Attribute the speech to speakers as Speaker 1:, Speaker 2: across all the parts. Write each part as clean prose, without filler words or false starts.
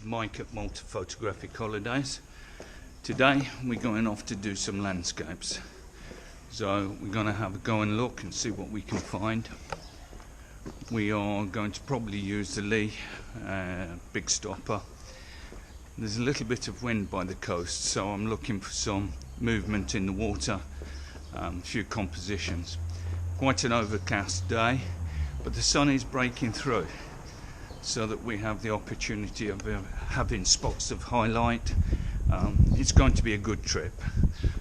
Speaker 1: Mike at Malta Photographic Holidays. Today we're going off to do some landscapes. So we're going to have a go and look and see what we can find. We are going to probably use the Lee big stopper. There's a little bit of wind by the coast, so I'm looking for some movement in the water, a few compositions. Quite an overcast day, but the sun is breaking through, so that we have the opportunity of having spots of highlight. It's going to be a good trip,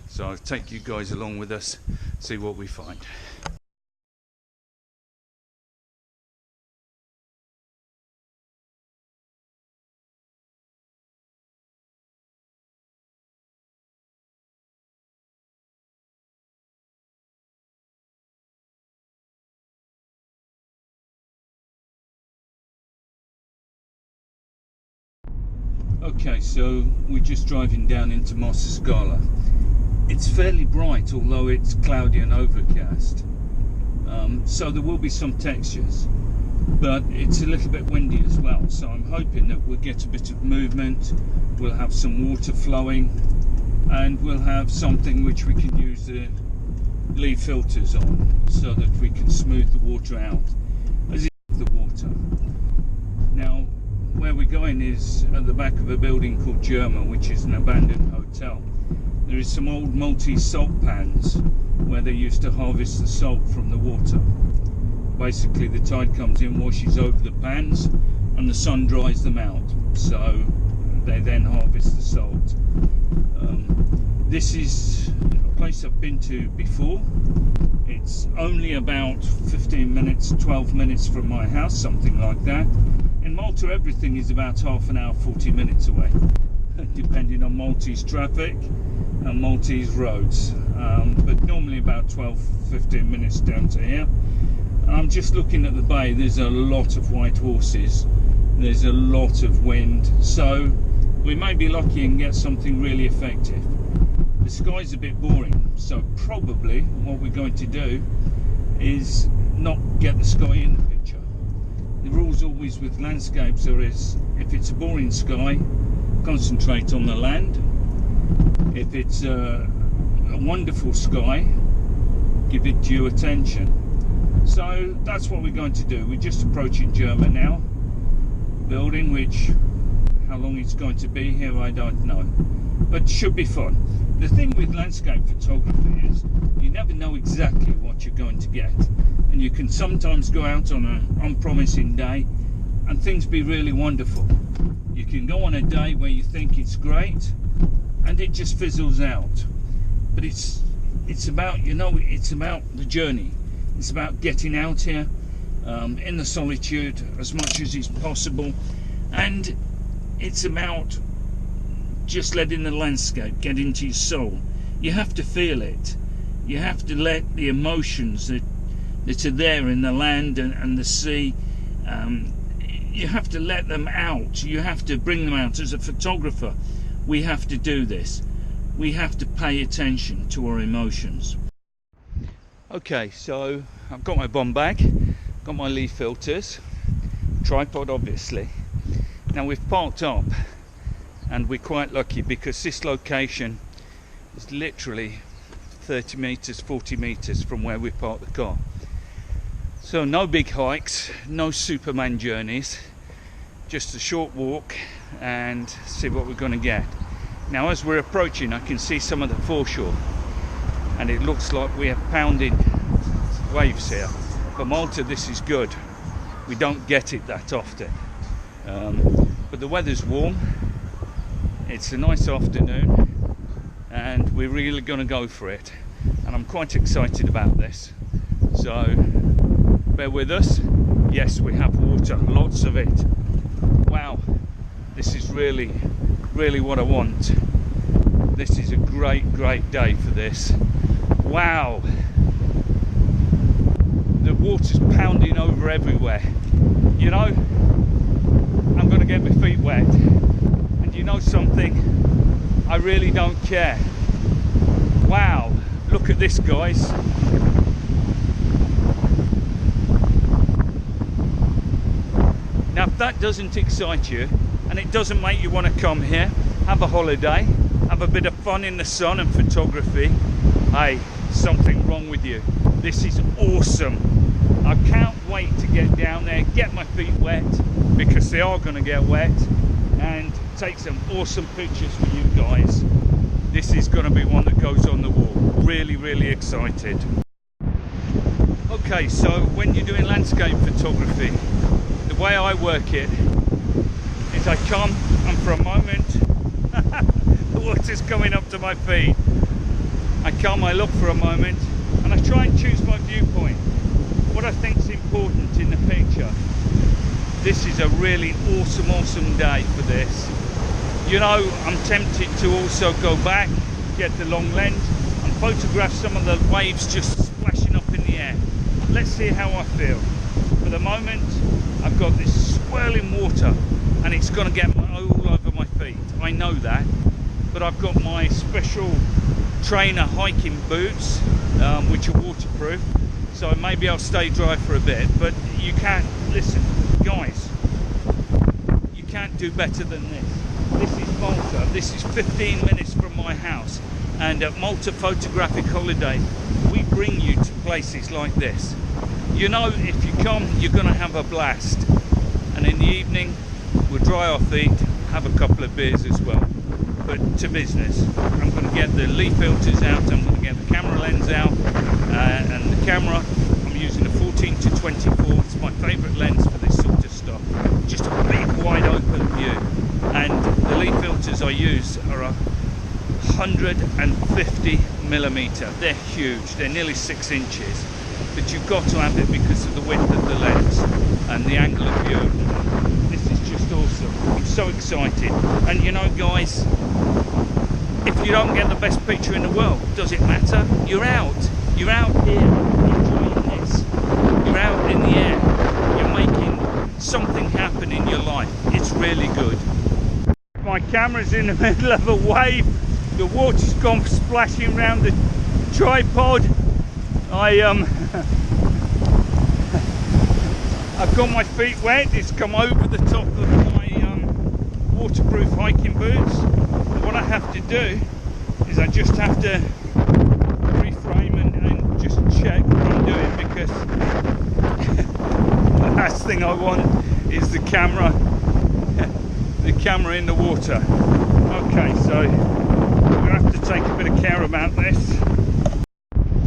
Speaker 1: so I'll take you guys along with us, see what we find. Okay, so we're just driving down into Malta Scala. It's fairly bright, although it's cloudy and overcast. So there will be some textures, but it's a little bit windy as well. So I'm hoping that we'll get a bit of movement, we'll have some water flowing, and we'll have something which we can use the Lee filters on, so that we can smooth the water out as it is the water. Now, where we're going is at the back of a building called Germa, which is an abandoned hotel. There is some old Maltese salt pans where they used to harvest the salt from the water. Basically the tide comes in, washes over the pans, and the sun dries them out, so they then harvest the salt. This is a place I've been to before. It's only about 15 minutes, 12 minutes from my house, something like that. In Malta, everything is about half an hour, 40 minutes away, depending on Maltese traffic and Maltese roads. But normally about 12-15 minutes down to here. I'm just looking at the bay. There's a lot of white horses. There's a lot of wind. So we may be lucky and get something really effective. The sky's a bit boring, so probably what we're going to do is not get the sky in the picture. The rules always with landscapes are if it's a boring sky, concentrate on the land. If it's a wonderful sky, give it due attention. So that's what we're going to do. We're just approaching Germa now. Building, which, how long it's going to be here, I don't know. But should be fun. The thing with landscape photography is you never know exactly what you're going to get. And you can sometimes go out on an unpromising day and things be really wonderful. You can go on a day where you think it's great and it just fizzles out. But it's about, it's about the journey. It's about getting out here in the solitude as much as is possible, and it's about just letting the landscape get into your soul. You have to feel it. You have to let the emotions that are there in the land and the sea, you have to let them out. You have to bring them out. As a photographer, we have to do this. We have to pay attention to our emotions. Okay, so I've got my bomb bag, got my Lee filters, tripod obviously. Now we've parked up, and we're quite lucky because this location is literally 30 meters, 40 meters from where we parked the car. So no big hikes, no Superman journeys, just a short walk and see what we're going to get. Now as we're approaching, I can see some of the foreshore, and it looks like we have pounding waves here. For Malta, this is good. We don't get it that often. But the weather's warm. It's a nice afternoon, and we're really going to go for it. And I'm quite excited about this. So bear with us. Yes, we have water, lots of it. Wow, this is really what I want. This is a great day for this. Wow, the water's pounding over everywhere. I'm going to get my feet wet, and you know something, I really don't care. Wow, look at this, guys. Now if that doesn't excite you, and it doesn't make you want to come here, have a holiday, have a bit of fun in the sun and photography, hey, something wrong with you. This is awesome. I can't wait to get down there, get my feet wet, because they are going to get wet, and take some awesome pictures for you guys. This is going to be one that goes on the wall. Really, really excited. Okay, so when you're doing landscape photography, the way I work it is I come, and for a moment, the water's coming up to my feet. I come, I look for a moment, and I try and choose my viewpoint. What I think is important in the picture. This is a really awesome day for this. You know, I'm tempted to also go back, get the long lens, and photograph some of the waves just splashing up in the air. Let's see how I feel. For the moment, I've got this swirling water, and it's going to get all over my feet. I know that, but I've got my special trainer hiking boots, which are waterproof, so maybe I'll stay dry for a bit. But you can't, listen guys, you can't do better than this. This is Malta. This is 15 minutes from my house, and at Malta Photographic Holidays we bring you to places like this. You know, if you come, you're going to have a blast, and in the evening we'll dry our feet, have a couple of beers as well. But to business, I'm going to get the leaf filters out, I'm going to get the camera lens out, and the camera, I'm using a 14 to 24. It's my favourite lens for this sort of stuff. Just a big wide open view, and the leaf filters I use are 150mm. They're huge, they're nearly 6 inches, but you've got to have it because of the width of the lens and the angle of view. This is just awesome. I'm so excited. And you know guys, if you don't get the best picture in the world, does it matter? You're out here enjoying this. You're out in the air, you're making something happen in your life. It's really good. My camera's in the middle of a wave, the water's gone splashing around the tripod. I've got my feet wet, it's come over the top of my waterproof hiking boots. And what I have to do is I just have to reframe and just check what I'm doing, because the last thing I want is the camera in the water. Okay, so we're going to have to take a bit of care about this.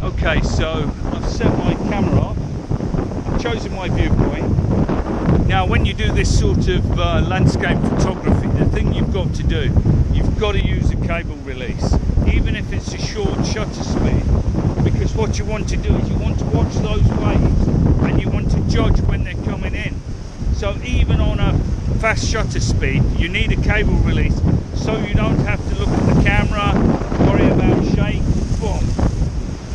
Speaker 1: Okay, so I've set my camera up, I've chosen my viewpoint. Now when you do this sort of landscape photography, the thing you've got to do, you've got to use a cable release, even if it's a short shutter speed, because what you want to do is you want to watch those waves and you want to judge when they're coming in. So even on a fast shutter speed, you need a cable release, so you don't have to look at the camera, worry about shake, boom.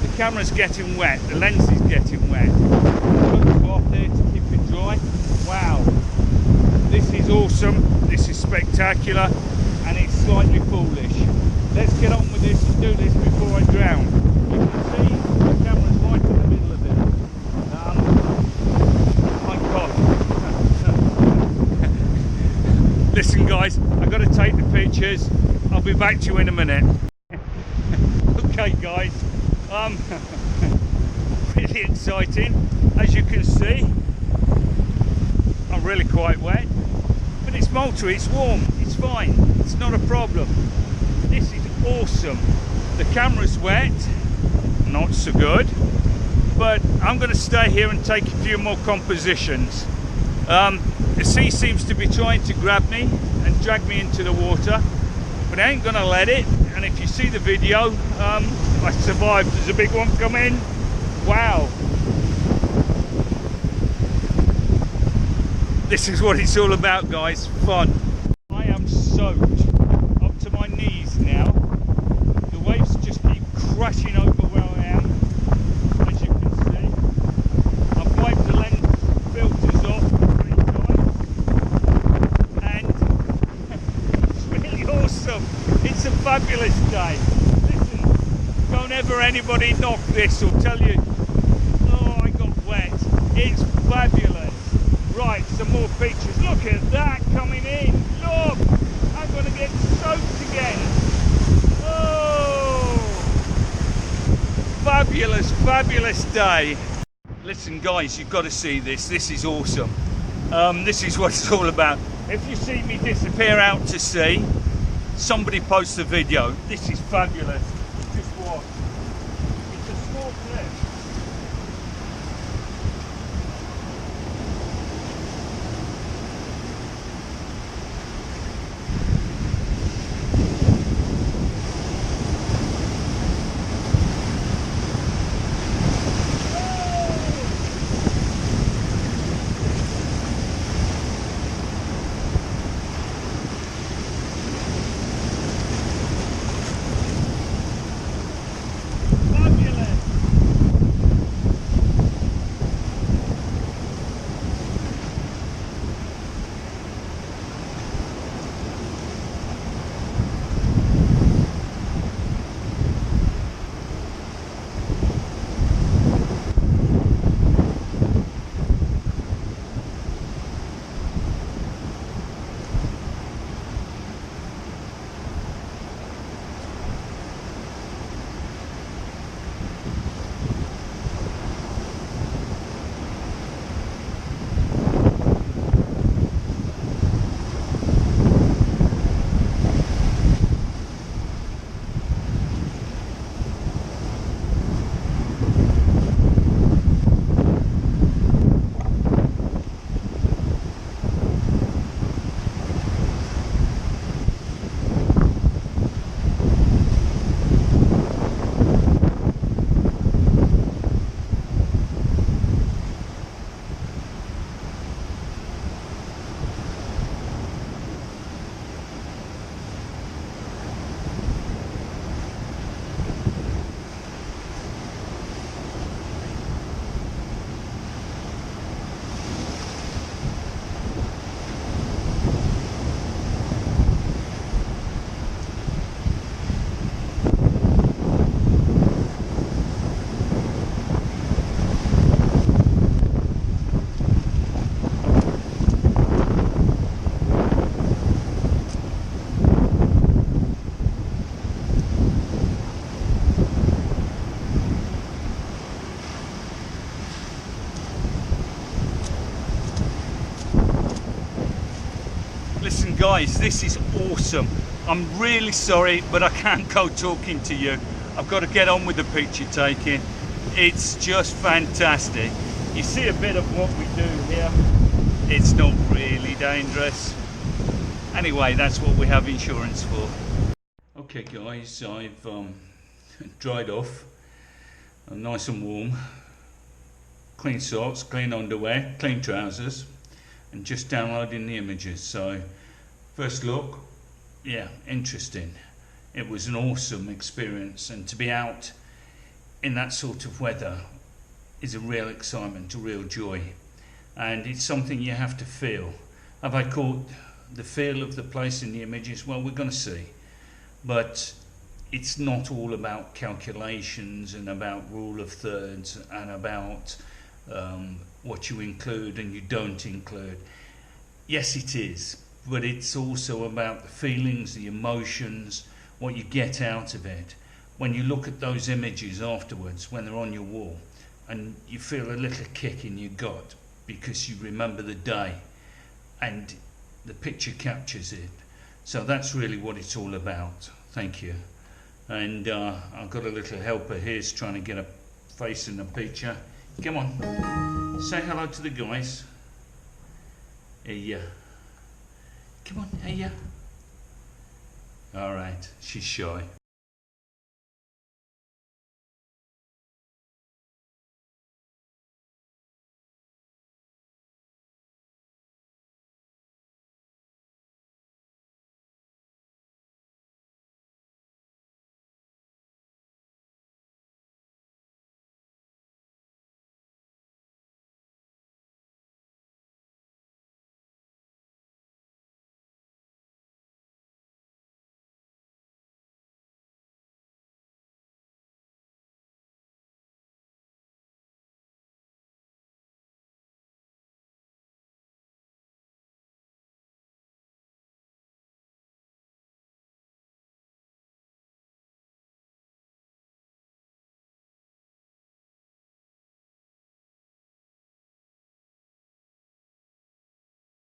Speaker 1: The camera's getting wet, the lens is getting wet. Put the cloth there to keep it dry. Wow, this is awesome, this is spectacular, and it's slightly foolish. Let's get on with this and do this before I drown. You can see the camera's right in the middle of it. My God. Listen guys, I've got to take the pictures. I'll be back to you in a minute. Okay guys, really exciting. As you can see, I'm really quite wet, but it's Malta, it's warm, it's fine, it's not a problem. This is awesome. The camera's wet, not so good, but I'm going to stay here and take a few more compositions. The sea seems to be trying to grab me and drag me into the water, but I ain't going to let it. And if you see the video, I survived. There's a big one coming. Wow. This is what it's all about, guys. Fun. I am soaked up to my knees now. The waves just keep crashing over where I am, as you can see. I've wiped the lens filters off 3 times, and it's really awesome. It's a fabulous day. Listen, don't ever anybody knock this or tell you, oh, I got wet. It's fabulous. Right, some more pictures. Look at that coming in. stop! I'm going to get soaked again. Oh! Fabulous, fabulous day. Listen guys, you've got to see this. This is awesome. This is what it's all about. If you see me disappear out to sea, somebody post a video. This is fabulous. Just watch. It's a small clip. Listen guys, this is awesome. I'm really sorry, but I can't go talking to you. I've got to get on with the picture taking. It's just fantastic. You see a bit of what we do here. It's not really dangerous. Anyway, that's what we have insurance for. Okay guys, I've dried off. I'm nice and warm. Clean socks, clean underwear, clean trousers, and just downloading the images. So first look, yeah, interesting. It was an awesome experience, and to be out in that sort of weather is a real excitement, a real joy, and it's something you have to feel. Have I caught the feel of the place in the images? Well, we're going to see, but it's not all about calculations and about rule of thirds and about what you include and you don't include. Yes, it is, but it's also about the feelings, the emotions, what you get out of it. When you look at those images afterwards, when they're on your wall, and you feel a little kick in your gut because you remember the day and the picture captures it. So that's really what it's all about. Thank you. And I've got a little helper here who's trying to get a face in the picture. Come on, say hello to the guys. Hey, come on, hey. All right, she's shy.